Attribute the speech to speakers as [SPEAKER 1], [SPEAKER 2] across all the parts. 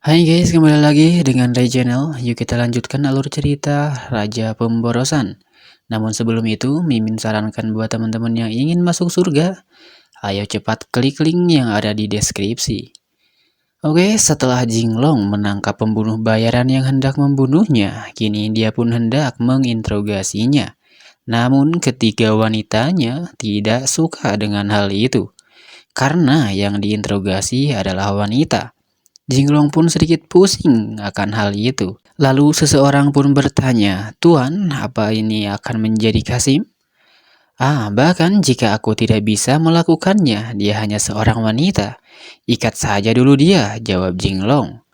[SPEAKER 1] Hai guys, kembali lagi dengan Ray Channel. Yuk kita lanjutkan alur cerita Raja Pemborosan. Namun sebelum itu, Mimin sarankan buat teman-teman yang ingin masuk surga, ayo cepat klik link yang ada di deskripsi. Oke, setelah Jinglong menangkap pembunuh bayaran yang hendak membunuhnya, kini dia pun hendak menginterogasinya. Namun ketiga wanitanya tidak suka dengan hal itu, karena yang diinterogasi adalah wanita. Jinglong pun sedikit pusing akan hal itu. Lalu seseorang pun bertanya, "Tuan, apa ini akan menjadi Kasim?" Bahkan jika aku tidak bisa melakukannya, dia hanya seorang wanita. Ikat saja dulu dia, jawab Jinglong.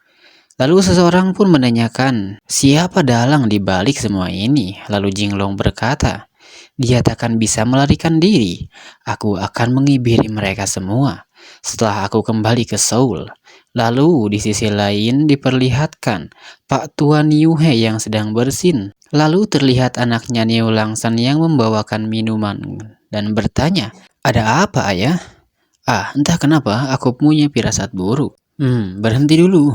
[SPEAKER 1] Lalu seseorang pun menanyakan, siapa dalang di balik semua ini? Lalu Jinglong berkata, dia takkan bisa melarikan diri. Aku akan mengibiri mereka semua setelah aku kembali ke Seoul. Lalu di sisi lain diperlihatkan Pak Tuan Yuhe yang sedang bersin. Lalu terlihat anaknya Niu Langsan yang membawakan minuman dan bertanya, ada apa ayah? Entah kenapa aku punya firasat buruk. Berhenti dulu.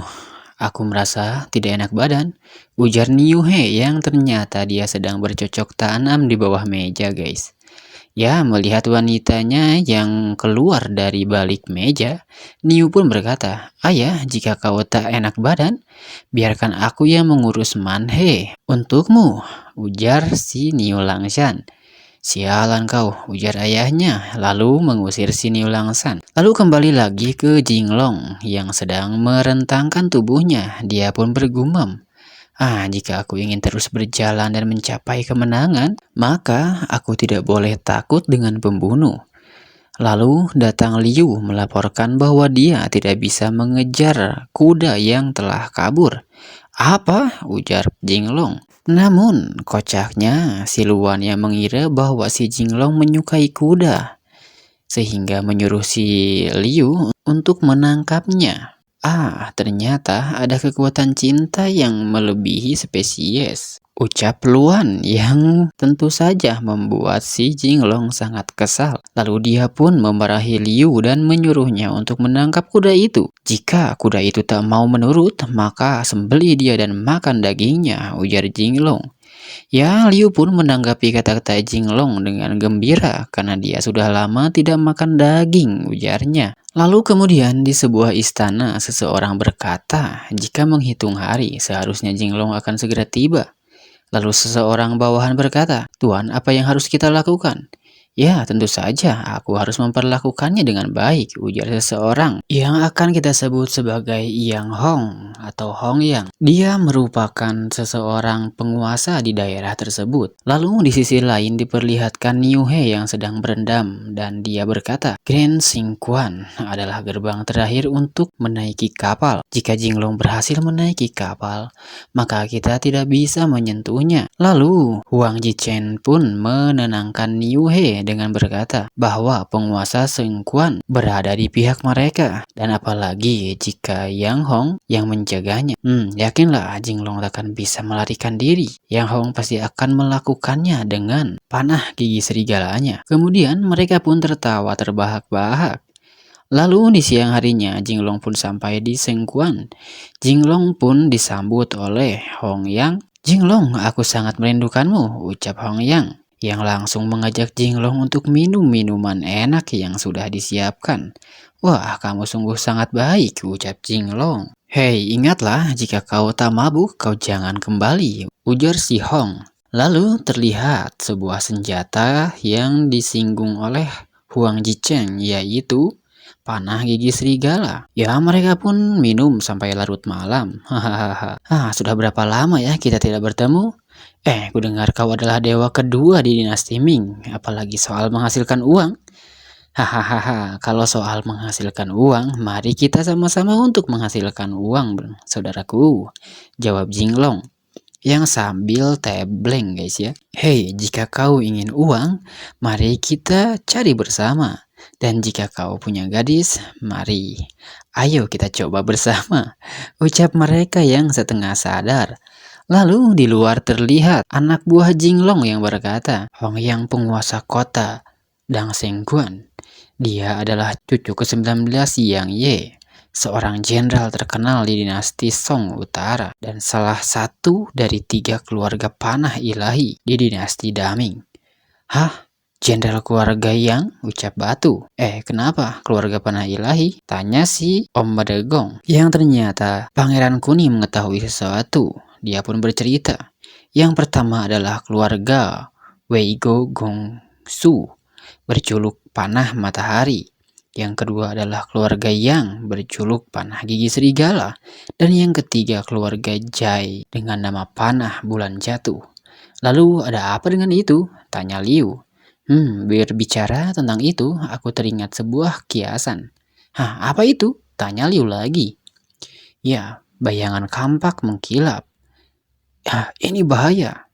[SPEAKER 1] Aku merasa tidak enak badan, ujar Niuhe yang ternyata dia sedang bercocok tanam di bawah meja guys. Ya, melihat wanitanya yang keluar dari balik meja, Niu pun berkata, ayah, jika kau tak enak badan, biarkan aku yang mengurus Manhe untukmu, ujar si Niu Langshan. Sialan kau, ujar ayahnya, lalu mengusir si Niu Langsan. Lalu kembali lagi ke Jinglong yang sedang merentangkan tubuhnya. Dia pun bergumam, jika aku ingin terus berjalan dan mencapai kemenangan, maka aku tidak boleh takut dengan pembunuh. Lalu datang Liu melaporkan bahwa dia tidak bisa mengejar kuda yang telah kabur. Apa? Ujar Jinglong. Namun, kocaknya si Luan yang mengira bahwa si Jinglong menyukai kuda, sehingga menyuruh si Liu untuk menangkapnya. Ternyata ada kekuatan cinta yang melebihi spesies, ucap Luan yang tentu saja membuat si Jinglong sangat kesal. Lalu dia pun memarahi Liu dan menyuruhnya untuk menangkap kuda itu. Jika kuda itu tak mau menurut, maka sembelih dia dan makan dagingnya, ujar Jinglong. Ya, Liu pun menanggapi kata-kata Jinglong dengan gembira karena dia sudah lama tidak makan daging, ujarnya. Lalu kemudian di sebuah istana seseorang berkata, jika menghitung hari seharusnya Jinglong akan segera tiba. Lalu seseorang bawahan berkata, Tuan, apa yang harus kita lakukan? Ya, tentu saja aku harus memperlakukannya dengan baik, ujar seseorang yang akan kita sebut sebagai Yang Hong atau Hong Yang. Dia merupakan seseorang penguasa di daerah tersebut. Lalu di sisi lain diperlihatkan Niu He yang sedang berendam dan dia berkata, Grand Xingquan adalah gerbang terakhir untuk menaiki kapal. Jika Jinglong berhasil menaiki kapal, maka kita tidak bisa menyentuhnya. Lalu Huang Jichen pun menenangkan Niu He dengan berkata bahwa penguasa Sengkuan berada di pihak mereka, dan apalagi jika Yang Hong yang menjaganya. Yakinlah Jinglong takkan bisa melarikan diri. Yang Hong pasti akan melakukannya dengan panah gigi serigalanya. Kemudian mereka pun tertawa terbahak-bahak. Lalu di siang harinya Jinglong pun sampai di Sengkuan. Jinglong pun disambut oleh Hong Yang. Jinglong, aku sangat merindukanmu, ucap Hong yang langsung mengajak Jinglong untuk minum minuman enak yang sudah disiapkan. Wah, kamu sungguh sangat baik, ucap Jinglong. Hei, ingatlah, jika kau tak mabuk, kau jangan kembali, ujar si Hong. Lalu terlihat sebuah senjata yang disinggung oleh Huang Jichen, yaitu panah gigi serigala. Ya, mereka pun minum sampai larut malam. Hahaha. Sudah berapa lama ya kita tidak bertemu? Ku dengar kau adalah dewa kedua di dinasti Ming, apalagi soal menghasilkan uang. Hahaha, kalau soal menghasilkan uang, mari kita sama-sama untuk menghasilkan uang, saudaraku, jawab Jinglong yang sambil tebleng guys ya. Hei, jika kau ingin uang, mari kita cari bersama. Dan jika kau punya gadis, mari, ayo kita coba bersama, ucap mereka yang setengah sadar. Lalu di luar terlihat anak buah Jinglong yang berkata, Hong Yang penguasa kota Dang Sengguan. Dia adalah cucu ke-19 Yang Ye. seorang jenderal terkenal di dinasti Song Utara dan salah satu dari 3 keluarga panah ilahi di dinasti Daming. Hah? Jenderal keluarga yang? Ucap Batu. Kenapa keluarga panah ilahi? Tanya si Om Badegong. Yang ternyata Pangeran Kuning mengetahui sesuatu. Dia pun bercerita. Yang pertama adalah keluarga Weigo Gongsu, berjuluk Panah Matahari. Yang kedua adalah keluarga Yang, berjuluk Panah Gigi Serigala. Dan yang ketiga keluarga Jai dengan nama Panah Bulan Jatuh. Lalu ada apa dengan itu? Tanya Liu. Berbicara tentang itu, aku teringat sebuah kiasan. Hah, apa itu? Tanya Liu lagi. Ya, bayangan kampak mengkilap. Ini bahaya,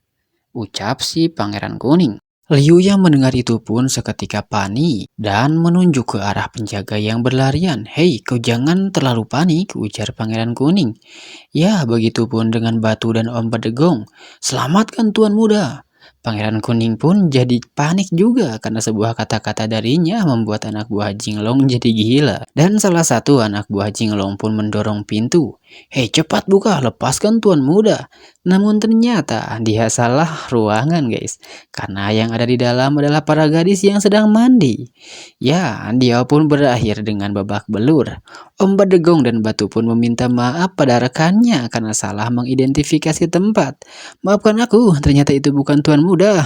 [SPEAKER 1] ucap si Pangeran Kuning. Liu yang mendengar itu pun seketika panik dan menunjuk ke arah penjaga yang berlarian. Hei, kau jangan terlalu panik, ujar Pangeran Kuning. Ya, begitupun dengan Batu dan Om Badegong. Selamatkan Tuan Muda. Pangeran Kuning pun jadi panik juga karena sebuah kata-kata darinya membuat anak buah Jinglong jadi gila. Dan salah satu anak buah Jinglong pun mendorong pintu. Hei, cepat buka, lepaskan Tuan Muda. Namun ternyata dia salah ruangan guys. Karena yang ada di dalam adalah para gadis yang sedang mandi. Ya, dia pun berakhir dengan babak belur. Om Badegong dan Batu pun meminta maaf pada rekannya karena salah mengidentifikasi tempat. Maafkan aku, ternyata itu bukan Tuan Muda.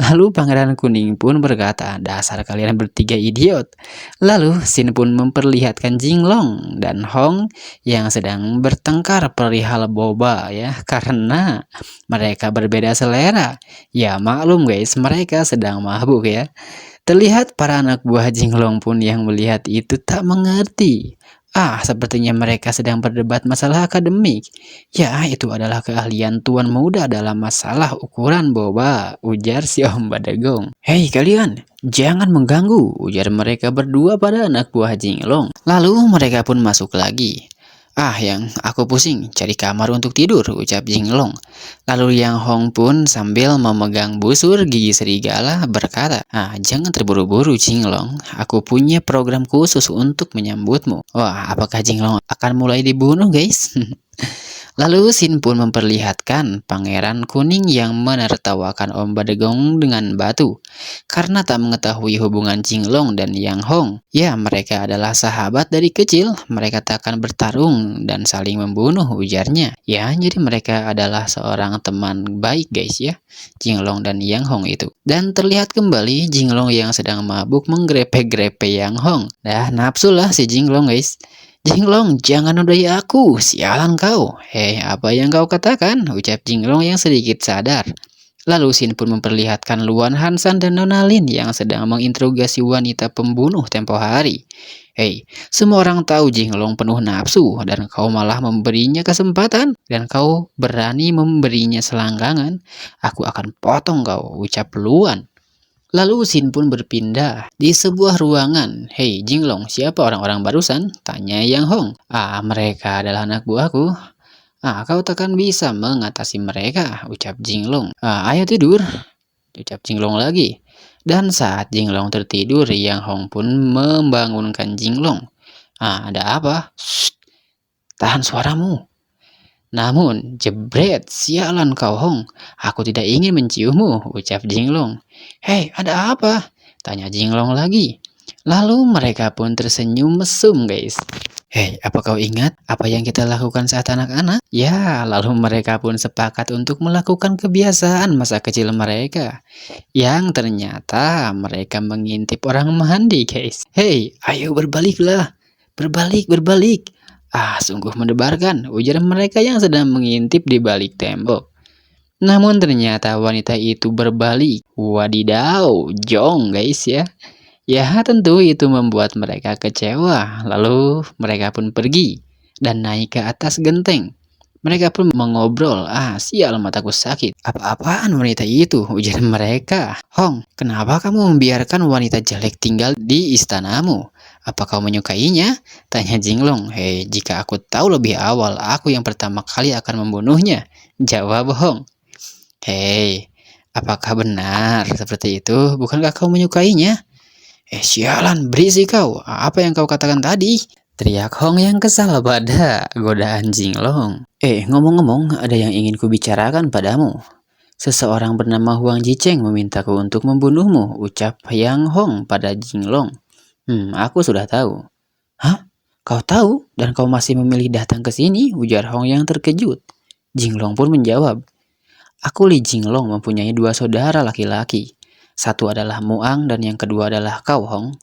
[SPEAKER 1] Lalu Pangeran Kuning pun berkata, dasar kalian bertiga idiot. Lalu Sin pun memperlihatkan Jinglong dan Hong yang sedang bertengkar perihal boba ya, karena mereka berbeda selera. Ya maklum guys, mereka sedang mabuk ya. Terlihat para anak buah Jinglong pun yang melihat itu tak mengerti. Sepertinya mereka sedang berdebat masalah akademik. Ya, itu adalah keahlian Tuan Muda dalam masalah ukuran boba, ujar si Om Badegong. Hei kalian, jangan mengganggu, ujar mereka berdua pada anak buah Jinglong. Lalu mereka pun masuk lagi. Yang aku pusing, cari kamar untuk tidur, ucap Jinglong. Lalu Yang Hong pun sambil memegang busur gigi serigala berkata, jangan terburu-buru Jinglong, aku punya program khusus untuk menyambutmu. Wah, apakah Jinglong akan mulai dibunuh guys? Lalu Sin pun memperlihatkan Pangeran Kuning yang menertawakan Om Badegong dengan batu. Karena tak mengetahui hubungan Jinglong dan Yang Hong. Ya, mereka adalah sahabat dari kecil. Mereka tak akan bertarung dan saling membunuh, ujarnya. Ya, jadi mereka adalah seorang teman baik guys ya. Jinglong dan Yang Hong itu. Dan terlihat kembali Jinglong yang sedang mabuk menggrepe-grepe Yang Hong. Nafsu lah si Jinglong guys. Jinglong, jangan nodai aku, sialan kau. Hei, apa yang kau katakan? Ucap Jinglong yang sedikit sadar. Lalu Sin pun memperlihatkan Luan Hansan dan Nona Lin yang sedang menginterogasi wanita pembunuh tempo hari. Hei, semua orang tahu Jinglong penuh nafsu dan kau malah memberinya kesempatan dan kau berani memberinya selangkangan. Aku akan potong kau, ucap Luan. Lalu Sin pun berpindah di sebuah ruangan. Hei Jinglong, siapa orang-orang barusan? Tanya Yang Hong. Mereka adalah anak buahku. Kau takkan bisa mengatasi mereka, ucap Jinglong. Ayo tidur, ucap Jinglong lagi. Dan saat Jinglong tertidur, Yang Hong pun membangunkan Jinglong. Ada apa? Shh, tahan suaramu. Namun, jebret, sialan kau Hong. Aku tidak ingin menciummu, ucap Jinglong. Hei, ada apa? Tanya Jinglong lagi. Lalu mereka pun tersenyum mesum guys. Hei, apa kau ingat apa yang kita lakukan saat anak-anak? Ya, lalu mereka pun sepakat untuk melakukan kebiasaan masa kecil mereka. Yang ternyata mereka mengintip orang mandi guys. Hei, ayo berbaliklah. Berbalik. Sungguh mendebarkan, ujar mereka yang sedang mengintip di balik tembok. Namun ternyata wanita itu berbalik. Wadidaw, jong guys ya. Ya tentu itu membuat mereka kecewa. Lalu mereka pun pergi dan naik ke atas genteng. Mereka pun mengobrol. Sial, mataku sakit. Apa-apaan wanita itu, ujar mereka. Hong, kenapa kamu membiarkan wanita jelek tinggal di istanamu? Apa kau menyukainya? Tanya Jinglong. Hei, jika aku tahu lebih awal, aku yang pertama kali akan membunuhnya, jawab Hong. Hei, apakah benar seperti itu? Bukankah kau menyukainya? Sialan, berisik kau. Apa yang kau katakan tadi? Teriak Hong yang kesal pada godaan Jinglong. Ngomong-ngomong, ada yang ingin kubicarakan padamu. Seseorang bernama Huang Jicheng memintaku untuk membunuhmu, ucap Yang Hong pada Jinglong. Aku sudah tahu. Hah? Kau tahu dan kau masih memilih datang ke sini, ujar Hong yang terkejut. Jinglong pun menjawab, aku Li Jinglong mempunyai dua saudara laki-laki. Satu adalah Muang dan yang kedua adalah kau, Hong.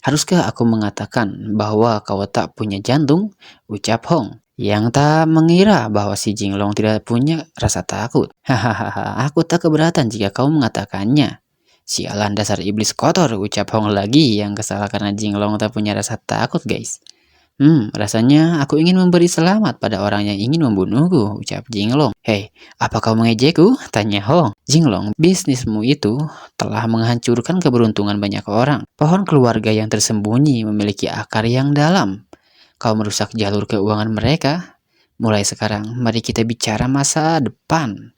[SPEAKER 1] Haruskah aku mengatakan bahwa kau tak punya jantung? Ucap Hong, yang tak mengira bahwa si Jinglong tidak punya rasa takut. Hahaha, aku tak keberatan jika kau mengatakannya. Sialan dasar iblis kotor, ucap Hong lagi yang kesal karena Jinglong tak punya rasa takut, guys. Rasanya aku ingin memberi selamat pada orang yang ingin membunuhku, ucap Jinglong. Hei, apa kau mengejekku? Tanya Hong. Jinglong, bisnismu itu telah menghancurkan keberuntungan banyak orang. Pohon keluarga yang tersembunyi memiliki akar yang dalam. Kau merusak jalur keuangan mereka. Mulai sekarang, mari kita bicara masa depan,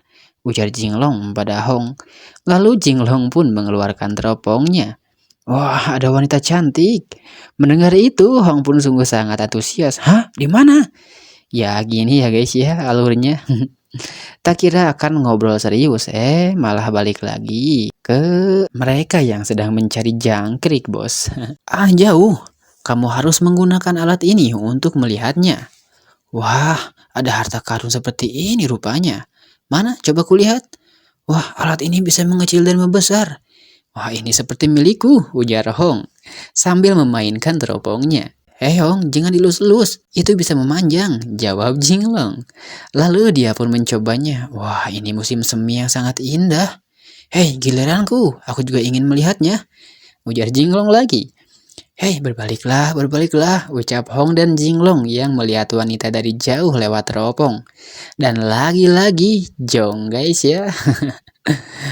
[SPEAKER 1] ujar Jinglong pada Hong. Lalu Jinglong pun mengeluarkan teropongnya. Wah, ada wanita cantik. Mendengar itu, Hong pun sungguh sangat antusias. Hah? Di mana? Ya gini ya guys ya alurnya. Tak kira akan ngobrol serius, malah balik lagi ke mereka yang sedang mencari jangkrik, bos. Jauh. Kamu harus menggunakan alat ini untuk melihatnya. Wah, ada harta karun seperti ini rupanya. Mana? Coba kulihat. Wah, alat ini bisa mengecil dan membesar. Wah, ini seperti milikku, ujar Hong, sambil memainkan teropongnya. Hei Hong, jangan dilus-lus, itu bisa memanjang, jawab Jinglong. Lalu dia pun mencobanya. Wah, ini musim semi yang sangat indah. Hei, giliranku, aku juga ingin melihatnya, ujar Jinglong lagi. Hei, berbaliklah, berbaliklah, ucap Hong dan Jinglong yang melihat wanita dari jauh lewat teropong. Dan lagi-lagi, jong guys ya.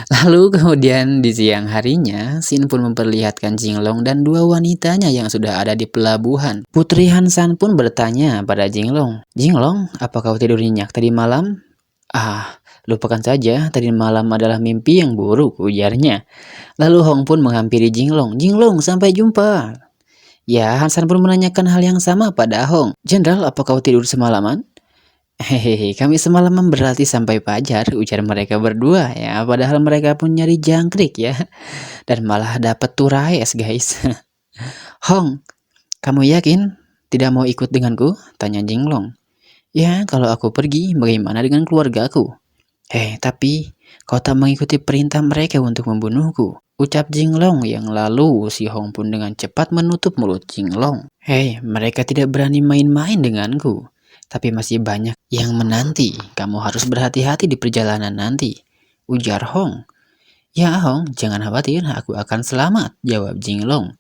[SPEAKER 1] Lalu kemudian di siang harinya, Sin pun memperlihatkan Jinglong dan dua wanitanya yang sudah ada di pelabuhan. Putri Hansan pun bertanya pada Jinglong, Jinglong, apa kau tidur nyenyak tadi malam? Lupakan saja, tadi malam adalah mimpi yang buruk, ujarnya. Lalu Hong pun menghampiri Jinglong, Jinglong, sampai jumpa. Ya, Hansan pun menanyakan hal yang sama pada Hong. Jenderal, apa kau tidur semalaman? Hehehe, kami semalam berlatih sampai fajar, ujar mereka berdua ya. Padahal mereka pun nyari jangkrik ya. Dan malah dapet turais guys. Hong, kamu yakin tidak mau ikut denganku? Tanya Jinglong. Ya, kalau aku pergi, bagaimana dengan keluargaku? Tapi kau tak mengikuti perintah mereka untuk membunuhku, ucap Jinglong yang lalu si Hong pun dengan cepat menutup mulut Jinglong. Mereka tidak berani main-main denganku. Tapi masih banyak yang menanti. Kamu harus berhati-hati di perjalanan nanti, ujar Hong. Ya Hong, jangan khawatir, aku akan selamat, jawab Jinglong.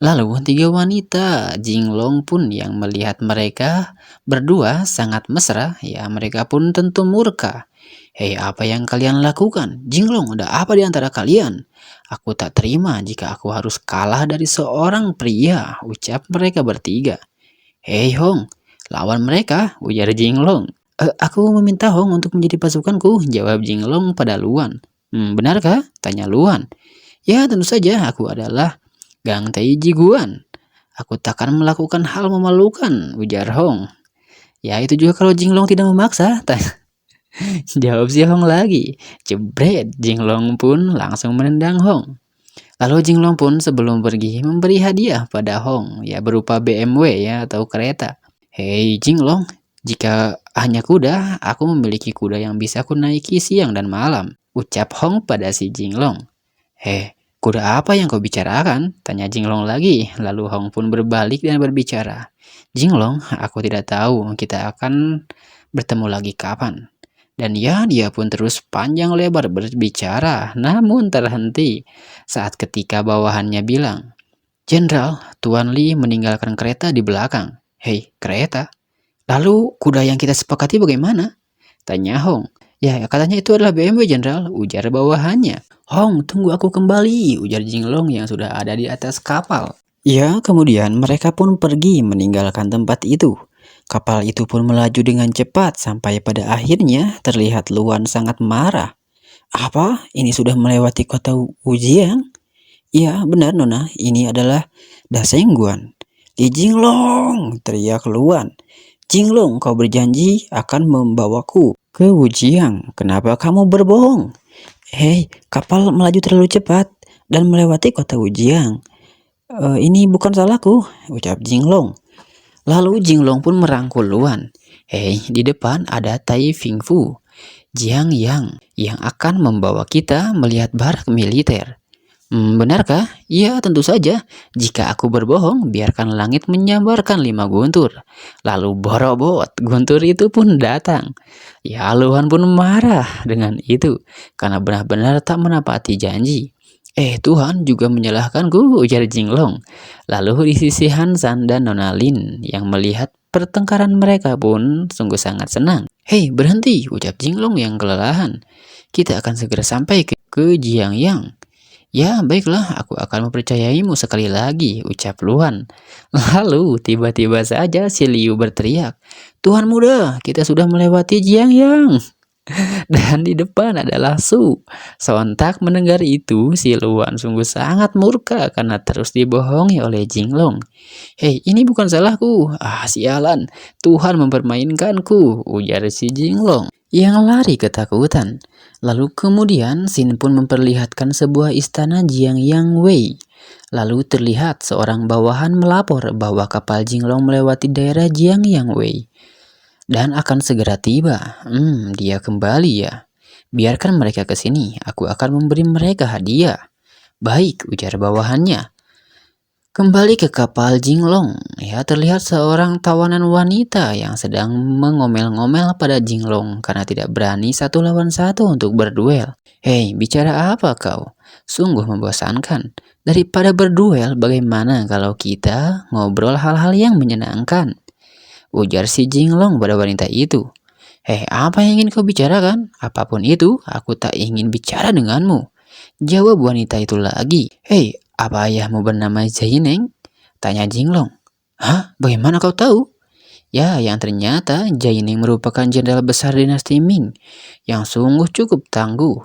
[SPEAKER 1] Lalu tiga wanita Jinglong pun yang melihat mereka berdua sangat mesra, ya mereka pun tentu murka. Apa yang kalian lakukan? Jinglong, ada apa di antara kalian? Aku tak terima jika aku harus kalah dari seorang pria, ucap mereka bertiga. Hong, lawan mereka, ujar Jinglong. Aku meminta Hong untuk menjadi pasukanku, jawab Jinglong pada Luan. Benarkah? Tanya Luan. Ya, tentu saja, aku adalah Gang Taiji Guan. Aku takkan melakukan hal memalukan, ujar Hong. Ya, itu juga kalau Jinglong tidak memaksa, jawab si Hong lagi. Jebret, Jinglong pun langsung menendang Hong. Lalu Jinglong pun sebelum pergi memberi hadiah pada Hong, ya berupa BMW ya atau kereta. Hei Jinglong, jika hanya kuda, aku memiliki kuda yang bisa ku naiki siang dan malam, ucap Hong pada si Jinglong. Kuda apa yang kau bicarakan? Tanya Jinglong lagi. Lalu Hong pun berbalik dan berbicara. Jinglong, aku tidak tahu kita akan bertemu lagi kapan. Dan ya, dia pun terus panjang lebar berbicara, namun terhenti saat ketika bawahannya bilang, Jenderal, Tuan Li meninggalkan kereta di belakang. Kereta? Lalu kuda yang kita sepakati bagaimana? Tanya Hong. Ya, katanya itu adalah BMW, Jenderal, ujar bawahannya. Hong, tunggu aku kembali, ujar Jinglong yang sudah ada di atas kapal. Ya, kemudian mereka pun pergi meninggalkan tempat itu. Kapal itu pun melaju dengan cepat sampai pada akhirnya terlihat Luan sangat marah. Apa? Ini sudah melewati kota Wujiang? Iya, benar Nona, ini adalah Dasengguan.
[SPEAKER 2] Ki Jinglong, teriak Luan. Jinglong, kau berjanji akan membawaku ke Wujiang. Kenapa kamu berbohong? Hei, kapal melaju terlalu cepat dan melewati kota Wujiang. Ini bukan salahku, ucap Jinglong. Lalu Jinglong pun merangkul Luan. Hei, di depan ada Tai Fingfu, Jiang Yang, yang akan membawa kita melihat barak militer. Benarkah? Ya, tentu saja. Jika aku berbohong, biarkan langit menyambarkan 5 guntur. Lalu borobot, guntur itu pun datang. Ya, Luan pun marah dengan itu, karena benar-benar tak menepati janji. Tuhan juga menyalahkanku, ujar Jinglong. Lalu di sisi Hansan dan Nona Lin yang melihat pertengkaran mereka pun sungguh sangat senang. Hei, berhenti, ucap Jinglong yang kelelahan. Kita akan segera sampai ke Jiangyang. Ya, baiklah, aku akan mempercayaimu sekali lagi, ucap Luan. Lalu, tiba-tiba saja si Liu berteriak, Tuan muda, kita sudah melewati Jiangyang. Dan di depan adalah Su. Sontak mendengar itu, si Luan sungguh sangat murka karena terus dibohongi oleh Jinglong. Hei, ini bukan salahku. Sialan, Tuhan mempermainkanku, ujar si Jinglong yang lari ketakutan. Lalu kemudian Sin pun memperlihatkan sebuah istana Jiangyang Wei. Lalu terlihat seorang bawahan melapor bahwa kapal Jinglong melewati daerah Jiangyang Wei dan akan segera tiba. Dia kembali ya. Biarkan mereka ke sini, aku akan memberi mereka hadiah. Baik, ujar bawahannya. Kembali ke kapal Jinglong, ya terlihat seorang tawanan wanita yang sedang mengomel-ngomel pada Jinglong karena tidak berani 1 lawan 1 untuk berduel. Hei, bicara apa kau? Sungguh membosankan. Daripada berduel, bagaimana kalau kita ngobrol hal-hal yang menyenangkan? Ujar si Jinglong pada wanita itu. Hei, apa yang ingin kau bicarakan? Apapun itu, aku tak ingin bicara denganmu. Jawab wanita itu lagi. Hei, apa ayahmu bernama Jaineng? Tanya Jinglong. Hah? Bagaimana kau tahu? Ya, yang ternyata Jaineng merupakan jenderal besar dinasti Ming yang sungguh cukup tangguh.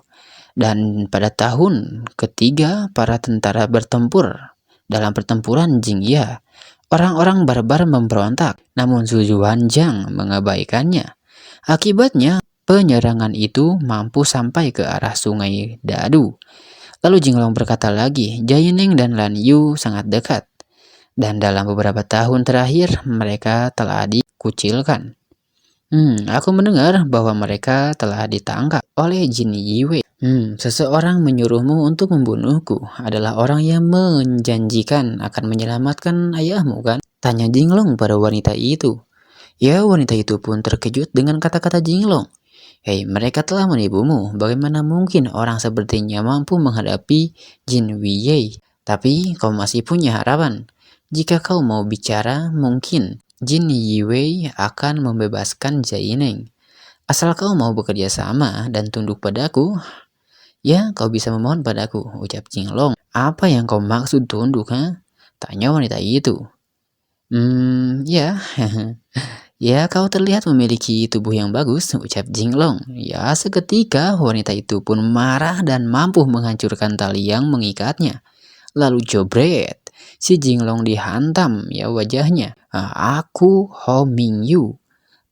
[SPEAKER 2] Dan pada tahun ketiga para tentara bertempur dalam pertempuran Jingya, orang-orang barbar memberontak, namun Zhu Juanzhang mengabaikannya. Akibatnya, penyerangan itu mampu sampai ke arah sungai Dadu. Lalu Jinglong berkata lagi, Jaineng dan Lan Yu sangat dekat. Dan dalam beberapa tahun terakhir, mereka telah dikucilkan. Aku mendengar bahwa mereka telah ditangkap oleh Jin Yiwei. Seseorang menyuruhmu untuk membunuhku adalah orang yang menjanjikan akan menyelamatkan ayahmu, kan? Tanya Jinglong pada wanita itu. Ya, wanita itu pun terkejut dengan kata-kata Jinglong. Hei, mereka telah menipumu. Bagaimana mungkin orang sepertinya mampu menghadapi Jin Wiyei? Tapi kau masih punya harapan. Jika kau mau bicara, mungkin Jin Yiwei akan membebaskan Jaineng. Asal kau mau bekerja sama dan tunduk padaku, ya kau bisa memohon padaku, ucap Jinglong. Apa yang kau maksud tunduk, ha? Tanya wanita itu. Ya, ya, kau terlihat memiliki tubuh yang bagus, ucap Jinglong. Ya, seketika wanita itu pun marah dan mampu menghancurkan tali yang mengikatnya. Lalu jobret, si Jinglong dihantam ya wajahnya. Aku Ho Mingyu.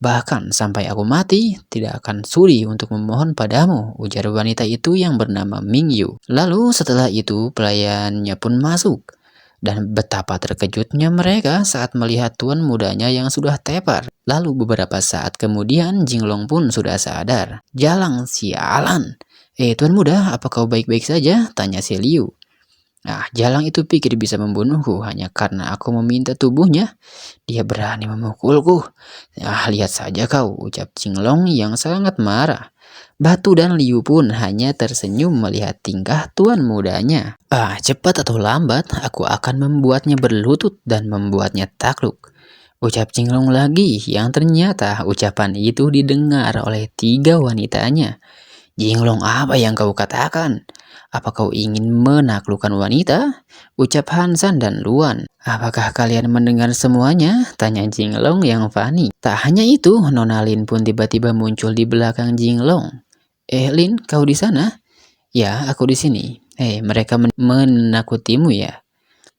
[SPEAKER 2] Bahkan sampai aku mati, tidak akan sudi untuk memohon padamu, ujar wanita itu yang bernama Mingyu. Lalu setelah itu pelayannya pun masuk. Dan betapa terkejutnya mereka saat melihat tuan mudanya yang sudah tepar. Lalu beberapa saat kemudian Jinglong pun sudah sadar. Jalang, sialan. Tuan muda, apa kau baik-baik saja? Tanya si Liu. Jalang itu pikir bisa membunuhku hanya karena aku meminta tubuhnya. Dia berani memukulku. Lihat saja kau, ucap Jinglong yang sangat marah. Batu dan Liu pun hanya tersenyum melihat tingkah tuan mudanya. Cepat atau lambat, aku akan membuatnya berlutut dan membuatnya takluk, ucap Jinglong lagi, yang ternyata ucapan itu didengar oleh 3 wanitanya. Jinglong, apa yang kau katakan? Apa kau ingin menaklukkan wanita? Ucap Hansan dan Luan. Apakah kalian mendengar semuanya? Tanya Jinglong yang panik. Tak hanya itu, Nona Lin pun tiba-tiba muncul di belakang Jinglong. Lin, kau di sana? Ya, aku di sini. Mereka menakutimu ya?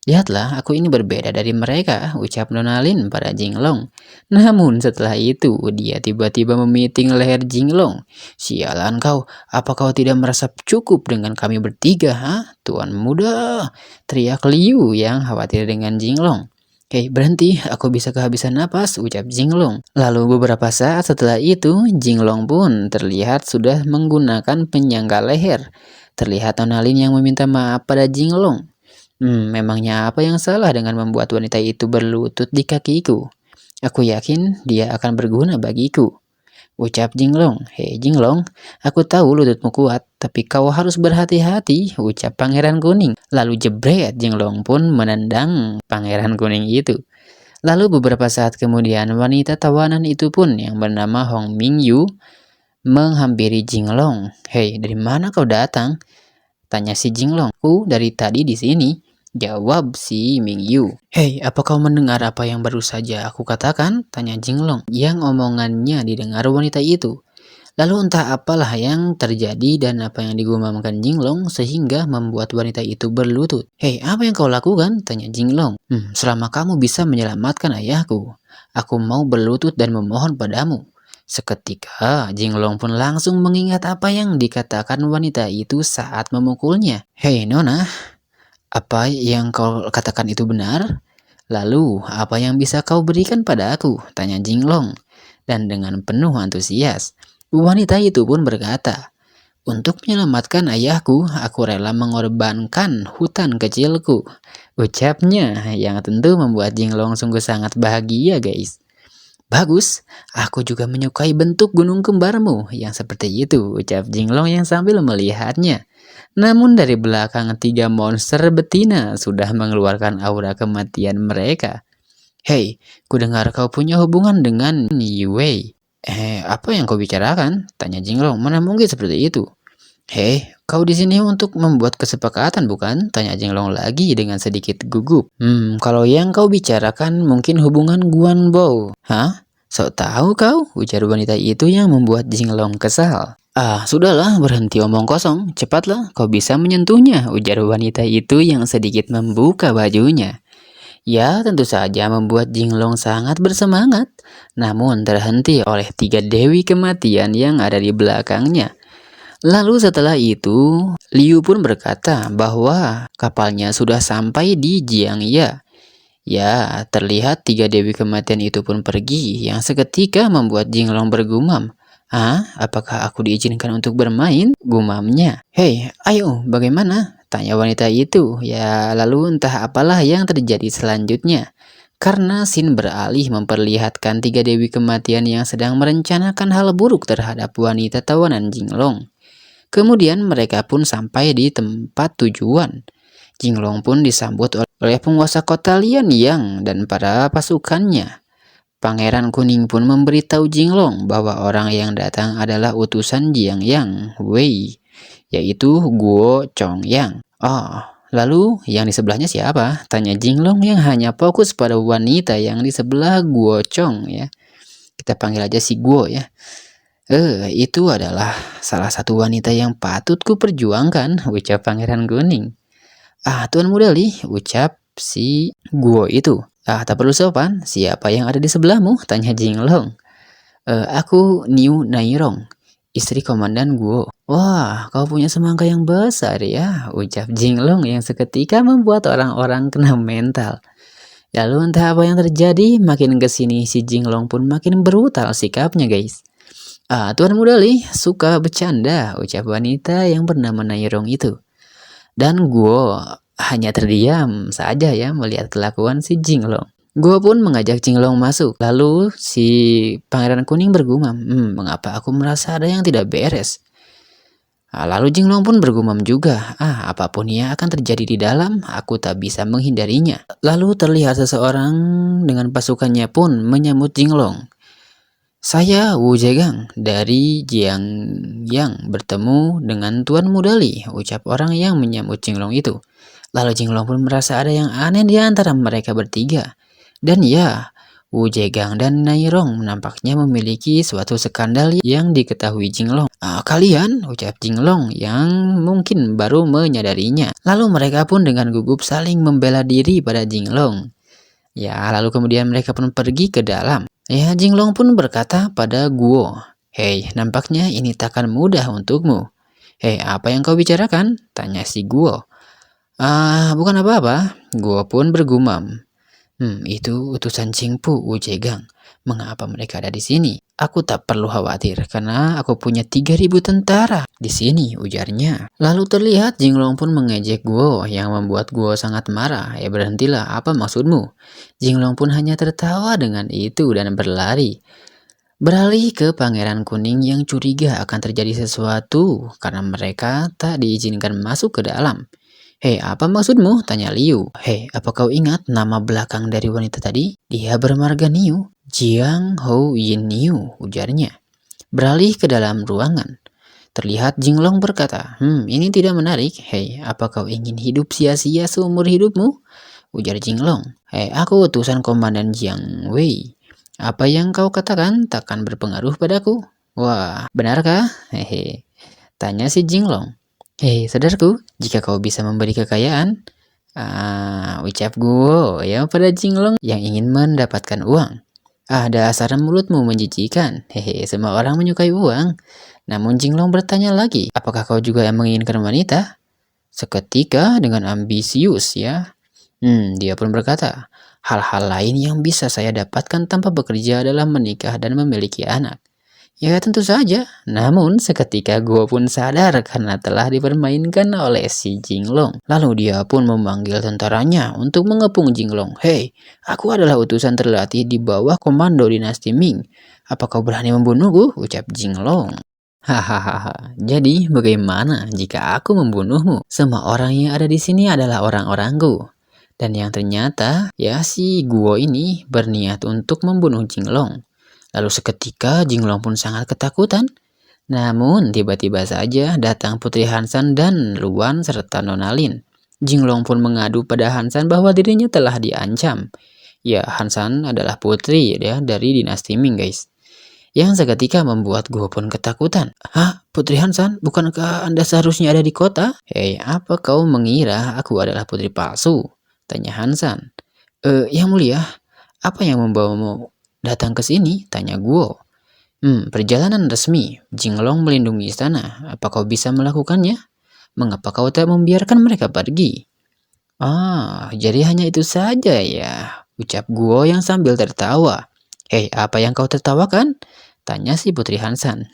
[SPEAKER 1] Lihatlah, aku ini berbeda dari mereka, ucap Nona Lin pada Jinglong. Namun setelah itu, dia tiba-tiba memiting leher Jinglong. Sialan kau, apa kau tidak merasa cukup dengan kami bertiga, ha? Tuan muda, teriak Liu yang khawatir dengan Jinglong. Hei, berhenti, aku bisa kehabisan napas, ucap Jinglong. Lalu beberapa saat setelah itu, Jinglong pun terlihat sudah menggunakan penyangga leher. Terlihat Nona Lin yang meminta maaf pada Jinglong. Memangnya apa yang salah dengan membuat wanita itu berlutut di kakiku? Aku yakin dia akan berguna bagiku. Ucap Jinglong. Hei Jinglong, aku tahu lututmu kuat, tapi kau harus berhati-hati, ucap Pangeran Kuning. Lalu jebret, Jinglong pun menendang Pangeran Kuning itu. Lalu beberapa saat kemudian, wanita tawanan itu pun yang bernama Hong Mingyu menghampiri Jinglong. Hei, dari mana kau datang? Tanya si Jinglong. Aku dari tadi di sini. Jawab si Mingyu. Hei, apa kau mendengar apa yang baru saja aku katakan? Tanya Jinglong, yang omongannya didengar wanita itu. Lalu entah apalah yang terjadi dan apa yang digumamkan Jinglong sehingga membuat wanita itu berlutut. Hei, apa yang kau lakukan? Tanya Jinglong. Selama kamu bisa menyelamatkan ayahku, aku mau berlutut dan memohon padamu. Seketika, Jinglong pun langsung mengingat apa yang dikatakan wanita itu saat memukulnya. Hei Nona, apa yang kau katakan itu benar? Lalu, apa yang bisa kau berikan pada aku? Tanya Jinglong. Dan dengan penuh antusias, wanita itu pun berkata, untuk menyelamatkan ayahku, aku rela mengorbankan hutan kecilku. Ucapnya yang tentu membuat Jinglong sungguh sangat bahagia, guys. Bagus, aku juga menyukai bentuk gunung kembarmu yang seperti itu, ucap Jinglong yang sambil melihatnya. Namun dari belakang tiga monster betina sudah mengeluarkan aura kematian mereka. Hei, kudengar kau punya hubungan dengan Yue. Apa yang kau bicarakan? Tanya Jinglong. Mana mungkin seperti itu? Hei, kau di sini untuk membuat kesepakatan bukan? Tanya Jinglong lagi dengan sedikit gugup. Kalau yang kau bicarakan mungkin hubungan Guanbao. Hah? Sok tahu kau? Ujar wanita itu yang membuat Jinglong kesal. Sudahlah, berhenti omong kosong. Cepatlah, kau bisa menyentuhnya, ujar wanita itu yang sedikit membuka bajunya. Ya, tentu saja membuat Jinglong sangat bersemangat, namun terhenti oleh tiga dewi kematian yang ada di belakangnya. Lalu setelah itu, Liu pun berkata bahwa kapalnya sudah sampai di Jiangya. Ya, terlihat tiga dewi kematian itu pun pergi, yang seketika membuat Jinglong bergumam. Apakah aku diizinkan untuk bermain? Gumamnya. Hei, ayo, bagaimana? Tanya wanita itu. Ya, lalu entah apalah yang terjadi selanjutnya. Karena Sin beralih memperlihatkan tiga dewi kematian yang sedang merencanakan hal buruk terhadap wanita tawanan Jinglong. Kemudian mereka pun sampai di tempat tujuan. Jinglong pun disambut oleh penguasa kota Lian Yang dan para pasukannya. Pangeran Kuning pun memberitahu Jinglong bahwa orang yang datang adalah utusan Jiang Yang Wei, yaitu Guo Chongyang. Lalu yang di sebelahnya siapa? Tanya Jinglong yang hanya fokus pada wanita yang di sebelah Guo Chong ya. Kita panggil aja si Guo ya. Itu adalah salah satu wanita yang patut ku perjuangkan, ucap Pangeran Kuning. Tuan muda Li, ucap si Guo itu. Tak perlu sopan, siapa yang ada di sebelahmu? Tanya Jinglong. Aku Niu Nairong, istri Komandan Guo. Wah, kau punya semangka yang besar ya, ucap Jinglong yang seketika membuat orang-orang kena mental. Lalu entah apa yang terjadi, makin kesini si Jinglong pun makin brutal sikapnya guys. Tuan muda Li suka bercanda, ucap wanita yang bernama Nairong itu. Dan Guo hanya terdiam saja ya melihat kelakuan si Jinglong. Guo pun mengajak Jinglong masuk. Lalu si Pangeran Kuning bergumam, mengapa aku merasa ada yang tidak beres? Lalu Jinglong pun bergumam juga, apapun yang akan terjadi di dalam, aku tak bisa menghindarinya. Lalu terlihat seseorang dengan pasukannya pun menyambut Jinglong. Saya Wu Zegang dari Jiangyang bertemu dengan Tuan Muda Li, ucap orang yang menyambut Jinglong itu. Lalu Jinglong pun merasa ada yang aneh di antara mereka bertiga. Dan ya, Wu Jegang dan Nairong nampaknya memiliki suatu skandal yang diketahui Jinglong. Kalian, ucap Jinglong yang mungkin baru menyadarinya. Lalu mereka pun dengan gugup saling membela diri pada Jinglong. Ya, lalu kemudian mereka pun pergi ke dalam. Ya, Jinglong pun berkata pada Guo, "Hei, nampaknya ini takkan mudah untukmu." "Hei, apa yang kau bicarakan?" tanya si Guo. Bukan apa-apa." Guo pun bergumam. Itu utusan Cingpu, Wu Jegang. Mengapa mereka ada di sini? Aku tak perlu khawatir, karena aku punya 3.000 tentara di sini, ujarnya. Lalu terlihat Jinglong pun mengejek Guo, yang membuat Guo sangat marah. Berhentilah, apa maksudmu? Jinglong pun hanya tertawa dengan itu dan beralih ke Pangeran Kuning yang curiga akan terjadi sesuatu karena mereka tak diizinkan masuk ke dalam. "Hei, apa maksudmu?" tanya Liu. "Hei, apa kau ingat nama belakang dari wanita tadi? Dia bermarga Niu. Jiang Hou Yin Niu," ujarnya. Beralih ke dalam ruangan. Terlihat Jinglong berkata, ini tidak menarik. "Hei, apa kau ingin hidup sia-sia seumur hidupmu?" ujar Jinglong. "Hei, aku utusan Komandan Jiang Wei. Apa yang kau katakan takkan berpengaruh padaku." "Wah, benarkah?" tanya si Jinglong. "Hei, saudaraku, jika kau bisa memberi kekayaan," ucap Guo ya pada Jinglong yang ingin mendapatkan uang. Dasar mulutmu menjijikan. Semua orang menyukai uang. Namun Jinglong bertanya lagi, "Apakah kau juga yang menginginkan wanita?" Seketika dengan ambisius ya. Dia pun berkata, "Hal-hal lain yang bisa saya dapatkan tanpa bekerja adalah menikah dan memiliki anak." Ya tentu saja, namun seketika Guo pun sadar karena telah dipermainkan oleh si Jinglong. Lalu dia pun memanggil tentaranya untuk mengepung Jinglong. "Hei, aku adalah utusan terlatih di bawah komando dinasti Ming. Apa kau berani membunuhku?" ucap Jinglong. "Hahaha, jadi bagaimana jika aku membunuhmu? Semua orang yang ada di sini adalah orang-orangku." Dan yang ternyata, ya si Guo ini berniat untuk membunuh Jinglong. Lalu seketika Jinglong pun sangat ketakutan. Namun tiba-tiba saja datang Putri Hansan dan Luan serta Nona Lin. Jinglong pun mengadu pada Hansan bahwa dirinya telah diancam. Ya, Hansan adalah putri ya dari dinasti Ming, guys. Yang seketika membuat Guo pun ketakutan. Putri Hansan, bukankah Anda seharusnya ada di kota?" "Hei, apa kau mengira aku adalah putri palsu?" tanya Hansan. Yang mulia, apa yang membawamu datang ke sini?" tanya Guo. Perjalanan resmi. Jinglong melindungi istana. Apa kau bisa melakukannya? Mengapa kau tak membiarkan mereka pergi?" Jadi hanya itu saja ya, ucap Guo yang sambil tertawa. "Hei, apa yang kau tertawakan?" tanya si Putri Hansan.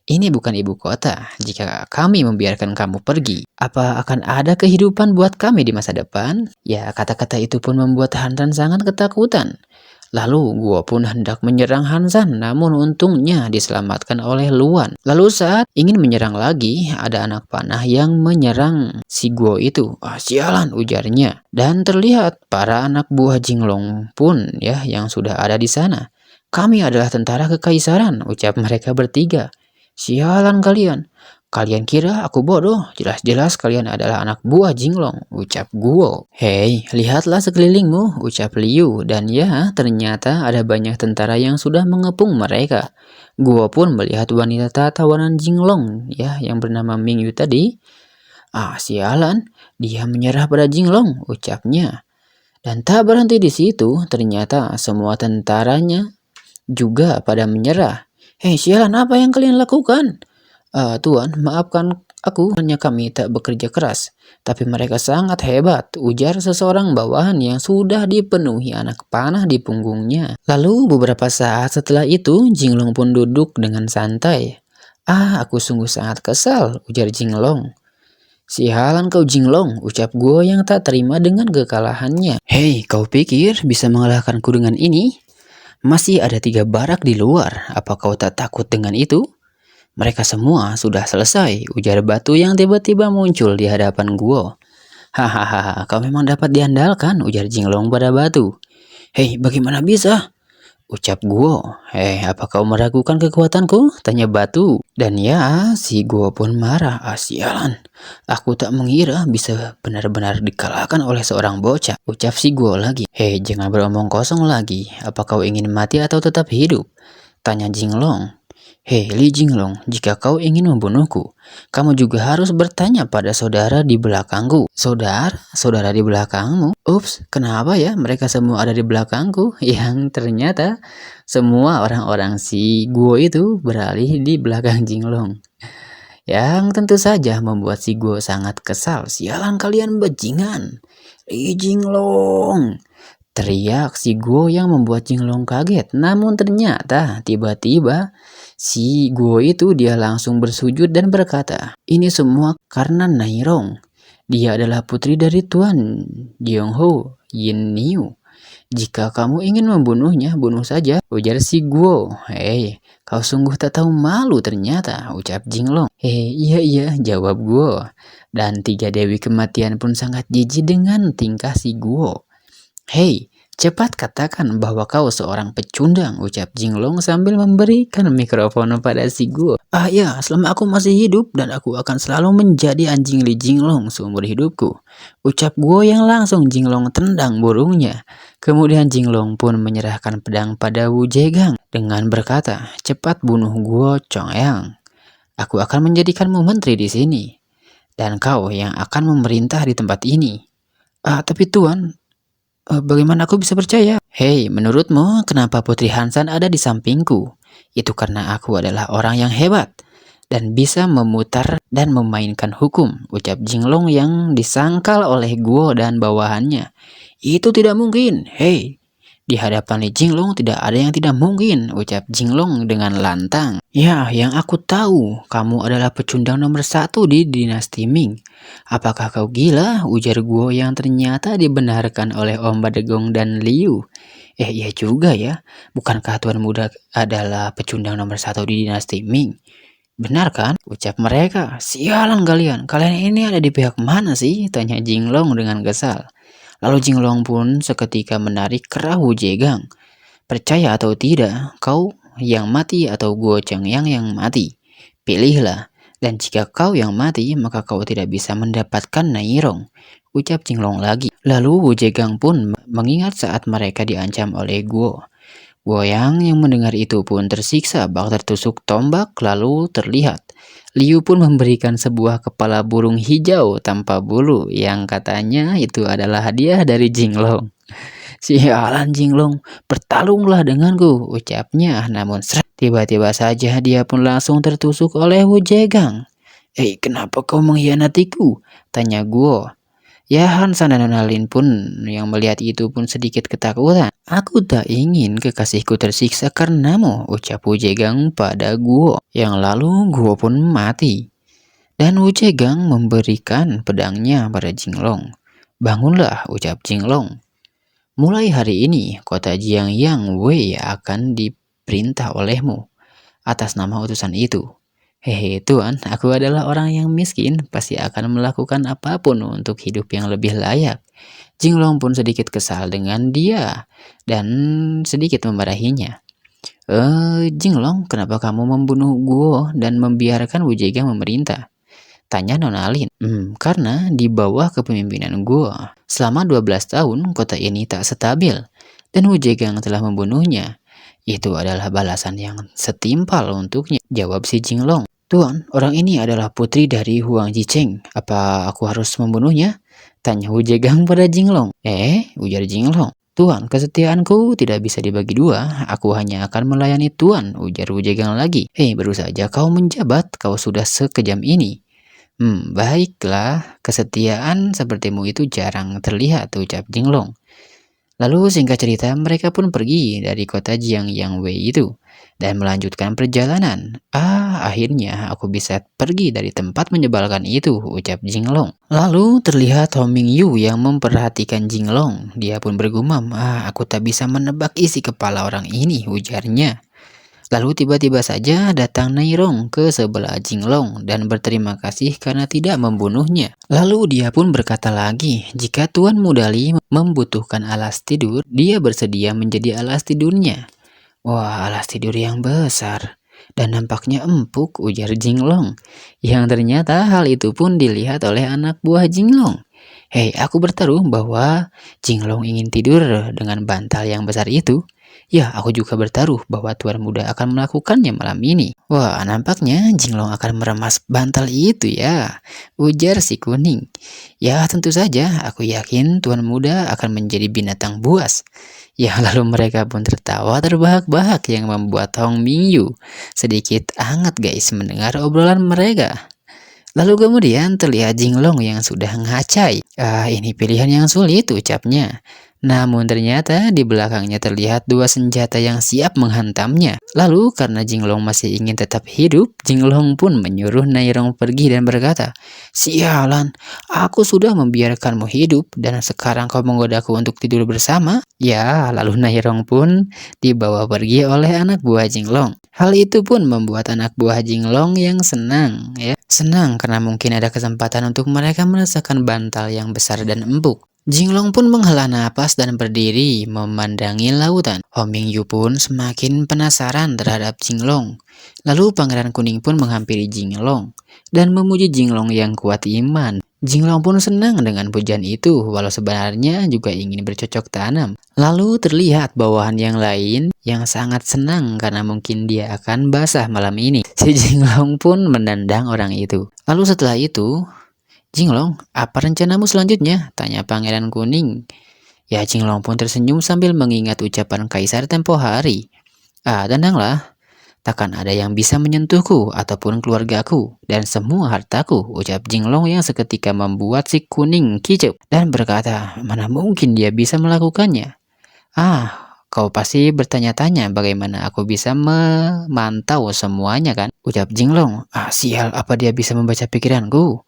[SPEAKER 1] "Ini bukan ibu kota. Jika kami membiarkan kamu pergi, apa akan ada kehidupan buat kami di masa depan?" Ya, kata-kata itu pun membuat Hansan sangat ketakutan. Lalu Guo pun hendak menyerang Hansan, namun untungnya diselamatkan oleh Luan. Lalu saat ingin menyerang lagi, ada anak panah yang menyerang si Guo itu. "Sialan," ujarnya. Dan terlihat para anak buah Jinglong pun ya yang sudah ada di sana. "Kami adalah tentara kekaisaran," ucap mereka bertiga. "Sialan kalian. Kalian kira aku bodoh? Jelas-jelas kalian adalah anak buah Jinglong," ucap Guo. "Hei, lihatlah sekelilingmu," ucap Liu. Dan ya, ternyata ada banyak tentara yang sudah mengepung mereka. Guo pun melihat wanita tawanan Jinglong ya yang bernama Ming Yu tadi. Sialan, dia menyerah pada Jinglong," ucapnya. Dan tak berhenti di situ, ternyata semua tentaranya juga pada menyerah. "Hei, sialan, apa yang kalian lakukan?" Tuan, maafkan aku, hanya kami tak bekerja keras. Tapi mereka sangat hebat," ujar seseorang bawahan yang sudah dipenuhi anak panah di punggungnya. Lalu beberapa saat setelah itu, Jinglong pun duduk dengan santai. Aku sungguh sangat kesal," ujar Jinglong. "Sialan kau Jinglong," ucap Guo yang tak terima dengan kekalahannya. "Hei, kau pikir bisa mengalahkanku dengan ini? Masih ada 3 barak di luar, apa kau tak takut dengan itu?" "Mereka semua sudah selesai," ujar batu yang tiba-tiba muncul di hadapan Guo. "Hahaha, kau memang dapat diandalkan," ujar Jinglong pada batu. "Hei, bagaimana bisa?" ucap Guo. Apa kau meragukan kekuatanku? Tanya batu. Dan ya, si Guo pun marah. Sialan, aku tak mengira bisa benar-benar dikalahkan oleh seorang bocah. Ucap si Guo lagi. Jangan beromong kosong lagi. Apa kau ingin mati atau tetap hidup? Tanya Jinglong. Li Jinglong, jika kau ingin membunuhku, kamu juga harus bertanya pada saudara di belakangku. Saudara? Saudara di belakangmu? Ups, kenapa ya mereka semua ada di belakangku? Yang ternyata semua orang-orang si Guo itu beralih di belakang Jinglong. Yang tentu saja membuat si Guo sangat kesal. Sialan kalian bajingan. Li Jinglong, teriak si Guo yang membuat Jinglong kaget. Namun ternyata tiba-tiba si Guo itu dia langsung bersujud dan berkata, ini semua karena Nairong. Dia adalah putri dari Tuan Jiongho Yin Niu. Jika kamu ingin membunuhnya, bunuh saja, ujar si Guo. Kau sungguh tak tahu malu ternyata, ucap Jinglong. Iya, jawab Guo. Dan tiga dewi kematian pun sangat jijik dengan tingkah si Guo. Cepat katakan bahwa kau seorang pecundang, ucap Jinglong sambil memberikan mikrofon pada si Guo. Ya, selama aku masih hidup dan aku akan selalu menjadi anjing Li Jinglong seumur hidupku, ucap Guo yang langsung Jinglong tendang burungnya. Kemudian Jinglong pun menyerahkan pedang pada Wu Jegang dengan berkata, cepat bunuh Guo Chongyang. Aku akan menjadikanmu menteri di sini, dan kau yang akan memerintah di tempat ini. Tapi Tuan, bagaimana aku bisa percaya? Menurutmu kenapa Putri Hansan ada di sampingku? Itu karena aku adalah orang yang hebat dan bisa memutar dan memainkan hukum, ucap Jinglong yang disangkal oleh Guo dan bawahannya. Itu tidak mungkin. Di hadapan Li Jinglong tidak ada yang tidak mungkin, ucap Jinglong dengan lantang. Ya, yang aku tahu, kamu adalah pecundang nomor 1 di dinasti Ming. Apakah kau gila? Ujar Guo yang ternyata dibenarkan oleh Om Badegong dan Liu. Iya juga ya. Bukankah Tuan Muda adalah pecundang nomor 1 di dinasti Ming? Benar kan? Ucap mereka. Sialan kalian. Kalian ini ada di pihak mana sih? Tanya Jinglong dengan kesal. Lalu Jinglong pun seketika menarik kerah Wu Jegang. Percaya atau tidak, kau yang mati atau Guo Chongyang yang mati? Pilihlah. Dan jika kau yang mati, maka kau tidak bisa mendapatkan Nairong, ucap Jinglong lagi. Lalu Wu Jegang pun mengingat saat mereka diancam oleh Guo. Guo yang mendengar itu pun tersiksa bak tertusuk tombak. Lalu terlihat Liu pun memberikan sebuah kepala burung hijau tanpa bulu yang katanya itu adalah hadiah dari Jinglong. Sialan Jinglong, bertarunglah denganku, ucapnya. Namun tiba-tiba saja dia pun langsung tertusuk oleh Wu Jegang. Kenapa kau mengkhianatiku? Tanya Guo. Ya, Hansan dan Nona Lin pun yang melihat itu pun sedikit ketakutan. Aku tak ingin kekasihku tersiksa karenamu, ucap Wu Jegang pada Guo. Yang lalu Guo pun mati. Dan Wu Jegang memberikan pedangnya pada Jinglong. Bangunlah, ucap Jinglong. Mulai hari ini, kota Jiangyang Wei akan diperintah olehmu atas nama utusan itu. Tuan, aku adalah orang yang miskin, pasti akan melakukan apapun untuk hidup yang lebih layak. Jinglong pun sedikit kesal dengan dia dan sedikit memarahinya. Jinglong, kenapa kamu membunuh Guo dan membiarkan Wu Jegang memerintah? Tanya Nona Lin. Karena di bawah kepemimpinan Guo, selama 12 tahun kota ini tak stabil dan Wu Jegang telah membunuhnya. Itu adalah balasan yang setimpal untuknya, jawab si Jinglong. Tuan, orang ini adalah putri dari Huang Jicheng. Apa aku harus membunuhnya? Tanya Wu Jegang pada Jinglong. Ujar Jinglong. Tuan, kesetiaanku tidak bisa dibagi dua. Aku hanya akan melayani Tuan, ujar Wu Jegang lagi. Baru saja kau menjabat, kau sudah sekejam ini. Baiklah, kesetiaan sepertimu itu jarang terlihat, ucap Jinglong. Lalu singkat cerita mereka pun pergi dari kota Jiangyang Wei itu dan melanjutkan perjalanan. Akhirnya aku bisa pergi dari tempat menyebalkan itu, ucap Jinglong. Lalu terlihat Ho Mingyu yang memperhatikan Jinglong. Dia pun bergumam, aku tak bisa menebak isi kepala orang ini, ujarnya. Lalu tiba-tiba saja datang Nairong ke sebelah Jinglong dan berterima kasih karena tidak membunuhnya. Lalu dia pun berkata lagi, jika Tuan Muda Li membutuhkan alas tidur, dia bersedia menjadi alas tidurnya. Wah, alas tidur yang besar. Dan nampaknya empuk, ujar Jinglong. Yang ternyata hal itu pun dilihat oleh anak buah Jinglong. Hei, aku bertaruh bahwa Jinglong ingin tidur dengan bantal yang besar itu. Ya, aku juga bertaruh bahwa Tuan Muda akan melakukannya malam ini. Wah, nampaknya Jinglong akan meremas bantal itu ya, ujar si kuning. Ya, tentu saja, aku yakin Tuan Muda akan menjadi binatang buas. Ya, lalu mereka pun tertawa terbahak-bahak yang membuat Hong Mingyu sedikit hangat guys mendengar obrolan mereka. Lalu kemudian terlihat Jinglong yang sudah ngacai. Ah, ini pilihan yang sulit ucapnya. Namun ternyata di belakangnya terlihat dua senjata yang siap menghantamnya. Lalu karena Jinglong masih ingin tetap hidup, Jinglong pun menyuruh Nairong pergi dan berkata, "Sialan, aku sudah membiarkanmu hidup dan sekarang kau menggodaku untuk tidur bersama?" Ya, lalu Nairong pun dibawa pergi oleh anak buah Jinglong. Hal itu pun membuat anak buah Jinglong yang senang ya. Senang karena mungkin ada kesempatan untuk mereka merasakan bantal yang besar dan empuk. Jinglong pun menghela napas dan berdiri memandangi lautan. Ho Mingyu pun semakin penasaran terhadap Jinglong. Lalu Pangeran Kuning pun menghampiri Jinglong dan memuji Jinglong yang kuat iman. Jinglong pun senang dengan pujian itu, walau sebenarnya juga ingin bercocok tanam. Lalu terlihat bawahan yang lain yang sangat senang karena mungkin dia akan basah malam ini. Si Jinglong pun menendang orang itu. Lalu setelah itu, "Jinglong, apa rencanamu selanjutnya?" tanya Pangeran Kuning. Ya, Jinglong pun tersenyum sambil mengingat ucapan Kaisar tempo hari. "Ah, tenanglah, takkan ada yang bisa menyentuhku ataupun keluargaku dan semua hartaku," ucap Jinglong yang seketika membuat si Kuning kicap dan berkata, "Mana mungkin dia bisa melakukannya?" "Ah, kau pasti bertanya-tanya bagaimana aku bisa memantau semuanya kan?" ucap Jinglong. "Ah, sial, apa dia bisa membaca pikiranku?"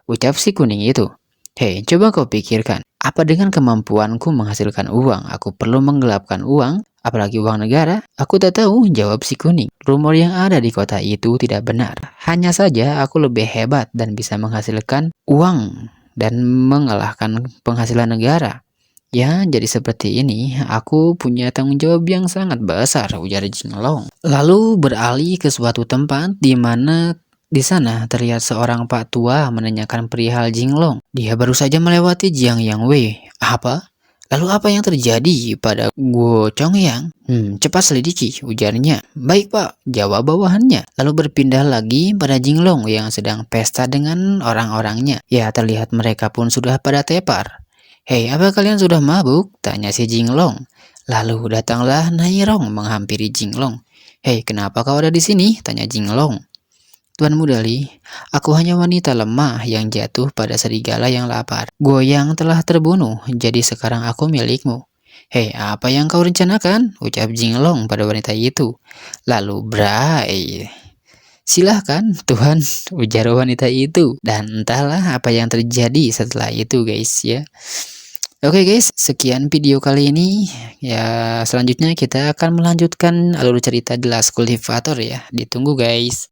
[SPEAKER 1] ucap si kuning itu. "Hei, coba kau pikirkan, apa dengan kemampuanku menghasilkan uang, aku perlu menggelapkan uang, apalagi uang negara?" "Aku tak tahu," jawab si kuning. "Rumor yang ada di kota itu tidak benar. Hanya saja aku lebih hebat dan bisa menghasilkan uang dan mengalahkan penghasilan negara. Ya, jadi seperti ini, aku punya tanggung jawab yang sangat besar," ujar Jinglong. Lalu beralih ke suatu tempat di mana di sana terlihat seorang pak tua menanyakan perihal Jinglong. Dia baru saja melewati Jiang Yang Wei. "Apa? Lalu apa yang terjadi pada Guo Chongyang?" Cepat selidiki," ujarnya. "Baik pak," jawab bawahannya. Lalu berpindah lagi pada Jinglong yang sedang pesta dengan orang-orangnya. Ya, terlihat mereka pun sudah pada tepar. "Hei, apa kalian sudah mabuk?" tanya si Jinglong. Lalu datanglah Nairong menghampiri Jinglong. "Hei, kenapa kau ada di sini?" tanya Jinglong. "Tuan Mudali, aku hanya wanita lemah yang jatuh pada serigala yang lapar. Goyang telah terbunuh, jadi sekarang aku milikmu." "Hei, apa yang kau rencanakan?" ucap Jinglong pada wanita itu. Lalu Bray, "Silahkan, Tuhan," ujar wanita itu. Dan entahlah apa yang terjadi setelah itu guys ya. Oke guys, sekian video kali ini. Ya, selanjutnya kita akan melanjutkan alur cerita The Last Cultivator ya. Ditunggu guys.